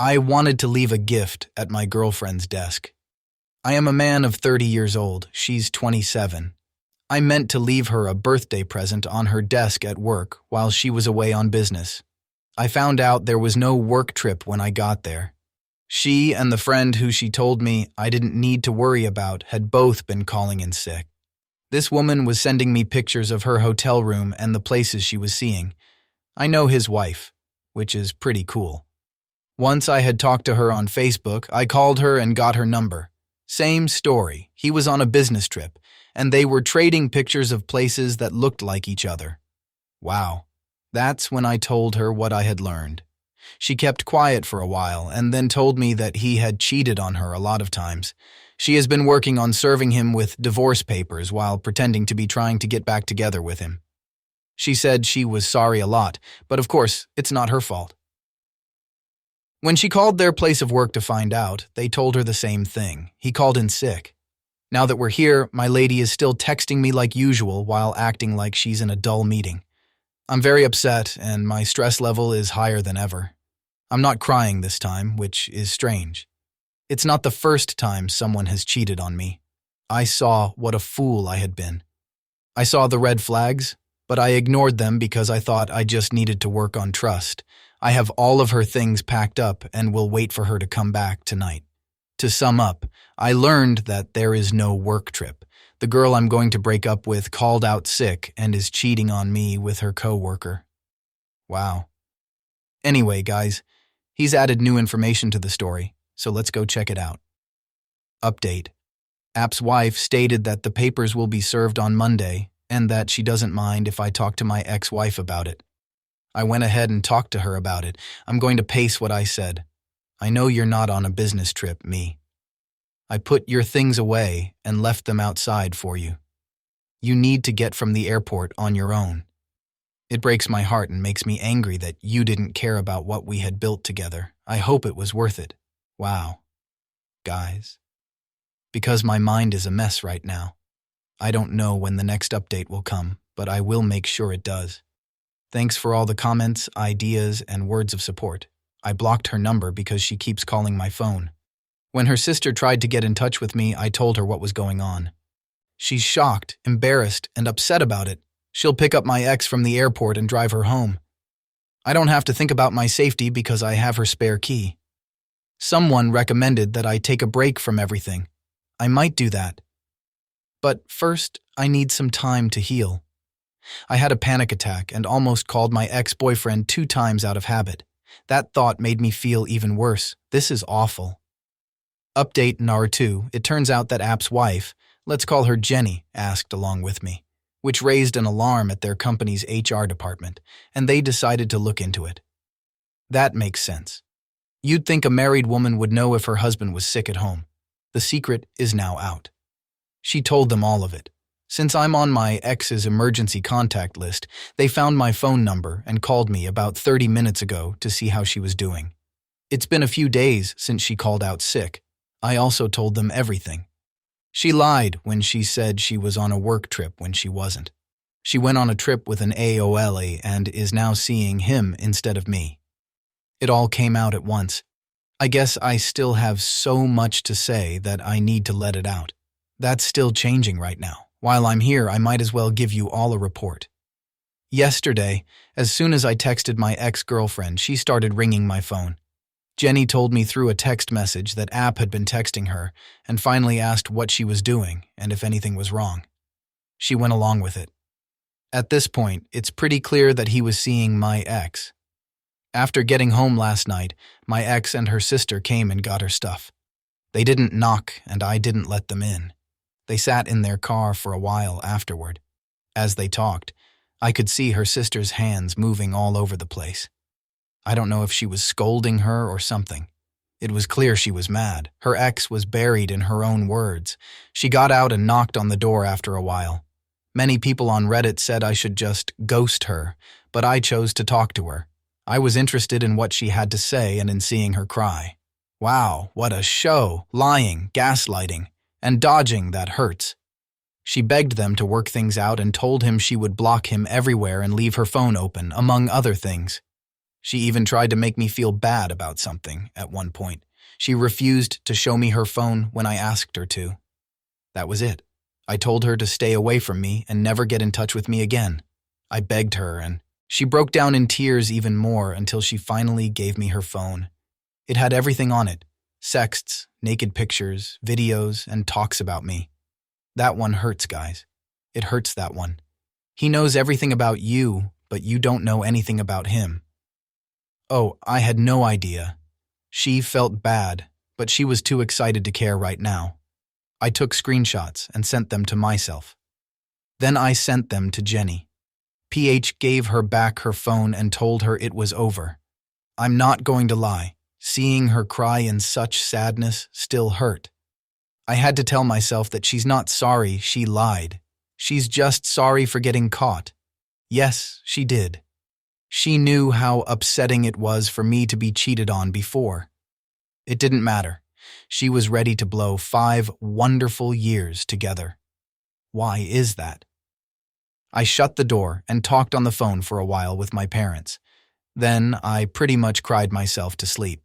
I wanted to leave a gift at my girlfriend's desk. I am a man of 30 years old. She's 27. I meant to leave her a birthday present on her desk at work while she was away on business. I found out there was no work trip when I got there. She and the friend who she told me I didn't need to worry about had both been calling in sick. This woman was sending me pictures of her hotel room and the places she was seeing. I know his wife, which is pretty cool. Once I had talked to her on Facebook, I called her and got her number. Same story. He was on a business trip, and they were trading pictures of places that looked like each other. Wow. That's when I told her what I had learned. She kept quiet for a while and then told me that he had cheated on her a lot of times. She has been working on serving him with divorce papers while pretending to be trying to get back together with him. She said she was sorry a lot, but of course, it's not her fault. When she called their place of work to find out, they told her the same thing. He called in sick. Now that we're here, my lady is still texting me like usual while acting like she's in a dull meeting. I'm very upset and my stress level is higher than ever. I'm not crying this time, which is strange. It's not the first time someone has cheated on me. I saw what a fool I had been. I saw the red flags, but I ignored them because I thought I just needed to work on trust. I have all of her things packed up and will wait for her to come back tonight. To sum up, I learned that there is no work trip. The girl I'm going to break up with called out sick and is cheating on me with her co-worker. Wow. Anyway, guys, he's added new information to the story, so let's go check it out. Update. App's wife stated that the papers will be served on Monday and that she doesn't mind if I talk to my ex-wife about it. I went ahead and talked to her about it. I'm going to pace what I said. I know you're not on a business trip, me. I put your things away and left them outside for you. You need to get from the airport on your own. It breaks my heart and makes me angry that you didn't care about what we had built together. I hope it was worth it. Wow. Guys. Because my mind is a mess right now. I don't know when the next update will come, but I will make sure it does. Thanks for all the comments, ideas, and words of support. I blocked her number because she keeps calling my phone. When her sister tried to get in touch with me, I told her what was going on. She's shocked, embarrassed, and upset about it. She'll pick up my ex from the airport and drive her home. I don't have to think about my safety because I have her spare key. Someone recommended that I take a break from everything. I might do that. But first, I need some time to heal. I had a panic attack and almost called my ex-boyfriend 2 times out of habit. That thought made me feel even worse. This is awful. Update NAR2, it turns out that App's wife, let's call her Jenny, asked along with me, which raised an alarm at their company's HR department, and they decided to look into it. That makes sense. You'd think a married woman would know if her husband was sick at home. The secret is now out. She told them all of it. Since I'm on my ex's emergency contact list, they found my phone number and called me about 30 minutes ago to see how she was doing. It's been a few days since she called out sick. I also told them everything. She lied when she said she was on a work trip when she wasn't. She went on a trip with an AOLA and is now seeing him instead of me. It all came out at once. I guess I still have so much to say that I need to let it out. That's still changing right now. While I'm here, I might as well give you all a report. Yesterday, as soon as I texted my ex-girlfriend, she started ringing my phone. Jenny told me through a text message that App had been texting her and finally asked what she was doing and if anything was wrong. She went along with it. At this point, it's pretty clear that he was seeing my ex. After getting home last night, my ex and her sister came and got her stuff. They didn't knock and I didn't let them in. They sat in their car for a while afterward. As they talked, I could see her sister's hands moving all over the place. I don't know if she was scolding her or something. It was clear she was mad. Her ex was buried in her own words. She got out and knocked on the door after a while. Many people on Reddit said I should just ghost her, but I chose to talk to her. I was interested in what she had to say and in seeing her cry. Wow, what a show! Lying, gaslighting, and dodging that hurts. She begged them to work things out and told him she would block him everywhere and leave her phone open, among other things. She even tried to make me feel bad about something at one point. She refused to show me her phone when I asked her to. That was it. I told her to stay away from me and never get in touch with me again. I begged her, and she broke down in tears even more until she finally gave me her phone. It had everything on it: sexts, naked pictures, videos, and talks about me. That one hurts, guys. It hurts, that one. He knows everything about you, but you don't know anything about him. Oh, I had no idea. She felt bad, but she was too excited to care right now. I took screenshots and sent them to myself. Then I sent them to Jenny. PH gave her back her phone and told her it was over. I'm not going to lie. Seeing her cry in such sadness still hurt. I had to tell myself that she's not sorry she lied. She's just sorry for getting caught. Yes, she did. She knew how upsetting it was for me to be cheated on before. It didn't matter. She was ready to blow 5 wonderful years together. Why is that? I shut the door and talked on the phone for a while with my parents. Then I pretty much cried myself to sleep.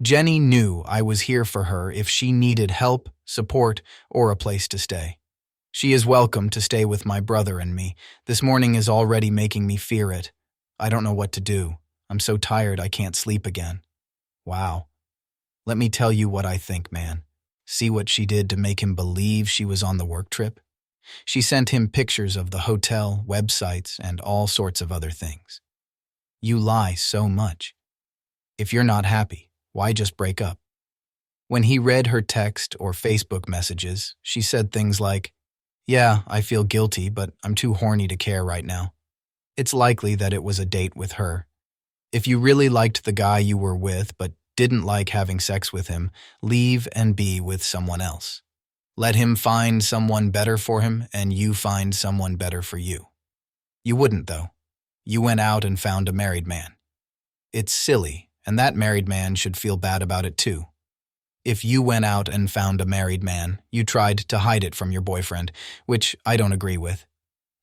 Jenny knew I was here for her if she needed help, support, or a place to stay. She is welcome to stay with my brother and me. This morning is already making me fear it. I don't know what to do. I'm so tired I can't sleep again. Wow. Let me tell you what I think, man. See what she did to make him believe she was on the work trip? She sent him pictures of the hotel, websites, and all sorts of other things. You lie so much. If you're not happy, why just break up? When he read her text or Facebook messages, she said things like, "Yeah, I feel guilty, but I'm too horny to care right now." It's likely that it was a date with her. If you really liked the guy you were with but didn't like having sex with him, leave and be with someone else. Let him find someone better for him and you find someone better for you. You wouldn't, though. You went out and found a married man. It's silly, and that married man should feel bad about it too. If you went out and found a married man, you tried to hide it from your boyfriend, which I don't agree with.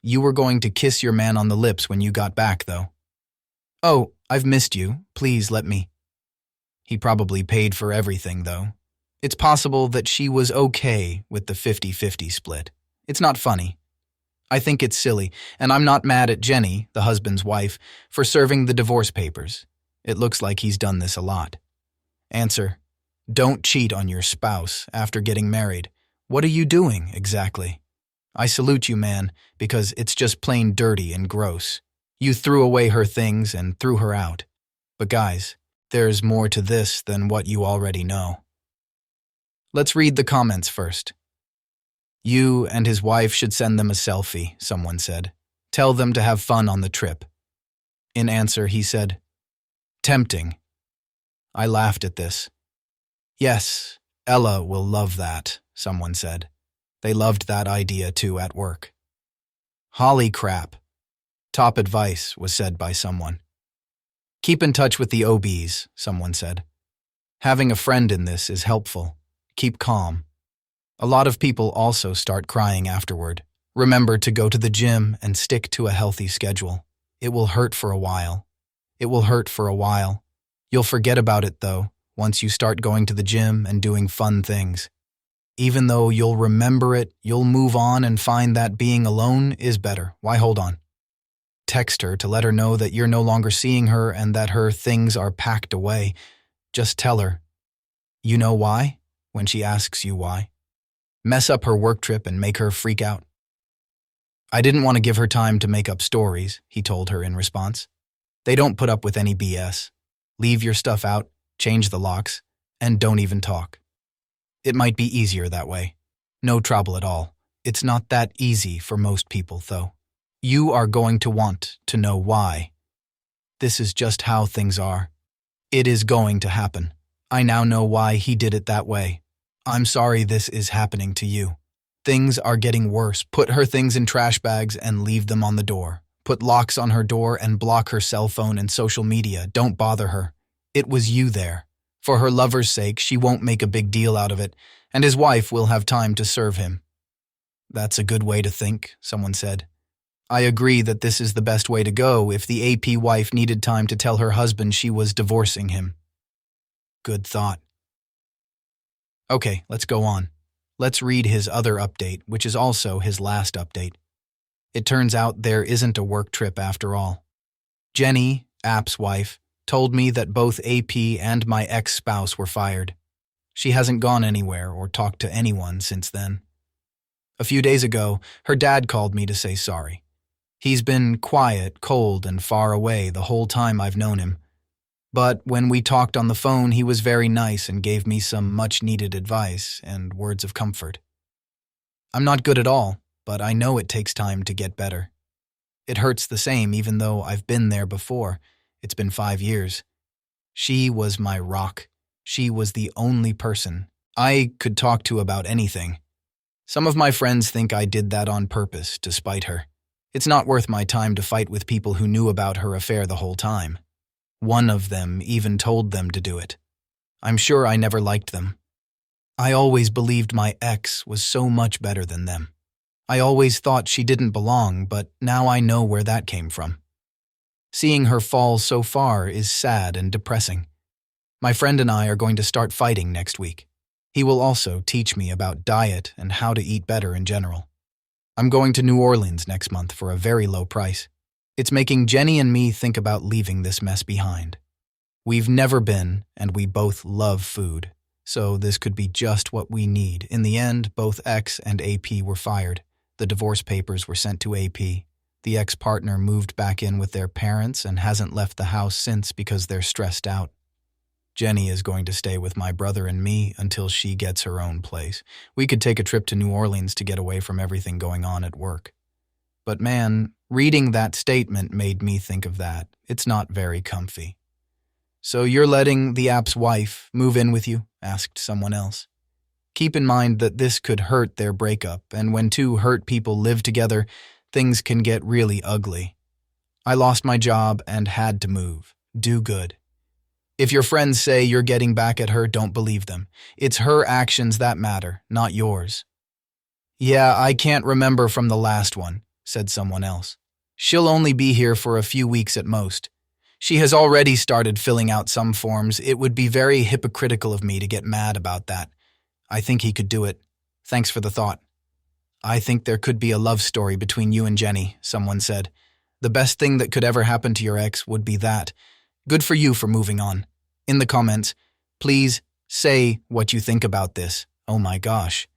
You were going to kiss your man on the lips when you got back, though. "Oh, I've missed you. Please let me." He probably paid for everything, though. It's possible that she was okay with the 50-50 split. It's not funny. I think it's silly, and I'm not mad at Jenny, the husband's wife, for serving the divorce papers. It looks like he's done this a lot. Answer: don't cheat on your spouse after getting married. What are you doing, exactly? I salute you, man, because it's just plain dirty and gross. You threw away her things and threw her out. But guys, there's more to this than what you already know. Let's read the comments first. You and his wife should send them a selfie, someone said. Tell them to have fun on the trip. In answer, he said, tempting. I laughed at this. Yes, Ella will love that, someone said. They loved that idea too at work. Holy crap. Top advice, was said by someone. Keep in touch with the OBs, someone said. Having a friend in this is helpful. Keep calm. A lot of people also start crying afterward. Remember to go to the gym and stick to a healthy schedule. It will hurt for a while. It will hurt for a while. You'll forget about it, though, once you start going to the gym and doing fun things. Even though you'll remember it, you'll move on and find that being alone is better. Why hold on? Text her to let her know that you're no longer seeing her and that her things are packed away. Just tell her. You know why? When she asks you why. Mess up her work trip and make her freak out. I didn't want to give her time to make up stories, he told her in response. They don't put up with any BS. Leave your stuff out, change the locks, and don't even talk. It might be easier that way. No trouble at all. It's not that easy for most people, though. You are going to want to know why. This is just how things are. It is going to happen. I now know why he did it that way. I'm sorry this is happening to you. Things are getting worse. Put her things in trash bags and leave them on the door. Put locks on her door and block her cell phone and social media. Don't bother her. It was you there. For her lover's sake, she won't make a big deal out of it, and his wife will have time to serve him. That's a good way to think, someone said. I agree that this is the best way to go if the AP wife needed time to tell her husband she was divorcing him. Good thought. Okay, let's go on. Let's read his other update, which is also his last update. It turns out there isn't a work trip after all. Jenny, App's wife, told me that both AP and my ex-spouse were fired. She hasn't gone anywhere or talked to anyone since then. A few days ago, her dad called me to say sorry. He's been quiet, cold, and far away the whole time I've known him. But when we talked on the phone, he was very nice and gave me some much-needed advice and words of comfort. I'm not good at all, but I know it takes time to get better. It hurts the same even though I've been there before. It's been 5 years. She was my rock. She was the only person I could talk to about anything. Some of my friends think I did that on purpose to spite her. It's not worth my time to fight with people who knew about her affair the whole time. One of them even told them to do it. I'm sure I never liked them. I always believed my ex was so much better than them. I always thought she didn't belong, but now I know where that came from. Seeing her fall so far is sad and depressing. My friend and I are going to start fighting next week. He will also teach me about diet and how to eat better in general. I'm going to New Orleans next month for a very low price. It's making Jenny and me think about leaving this mess behind. We've never been, and we both love food, so this could be just what we need. In the end, both ex and AP were fired. The divorce papers were sent to AP. The ex-partner moved back in with their parents and hasn't left the house since because they're stressed out. Jenny is going to stay with my brother and me until she gets her own place. We could take a trip to New Orleans to get away from everything going on at work. But man, reading that statement made me think of that. It's not very comfy. So you're letting the app's wife move in with you? Asked someone else. Keep in mind that this could hurt their breakup, and when two hurt people live together, things can get really ugly. I lost my job and had to move. Do good. If your friends say you're getting back at her, don't believe them. It's her actions that matter, not yours. Yeah, I can't remember from the last one, said someone else. She'll only be here for a few weeks at most. She has already started filling out some forms. It would be very hypocritical of me to get mad about that. I think he could do it. Thanks for the thought. I think there could be a love story between you and Jenny, someone said. The best thing that could ever happen to your ex would be that. Good for you for moving on. In the comments, please say what you think about this. Oh my gosh.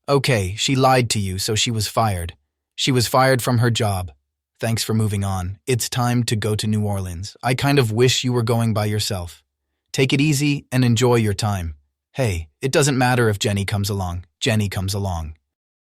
Okay, she lied to you, so she was fired. She was fired from her job. Thanks for moving on. It's time to go to New Orleans. I kind of wish you were going by yourself. Take it easy and enjoy your time. Hey, it doesn't matter if Jenny comes along. Jenny comes along.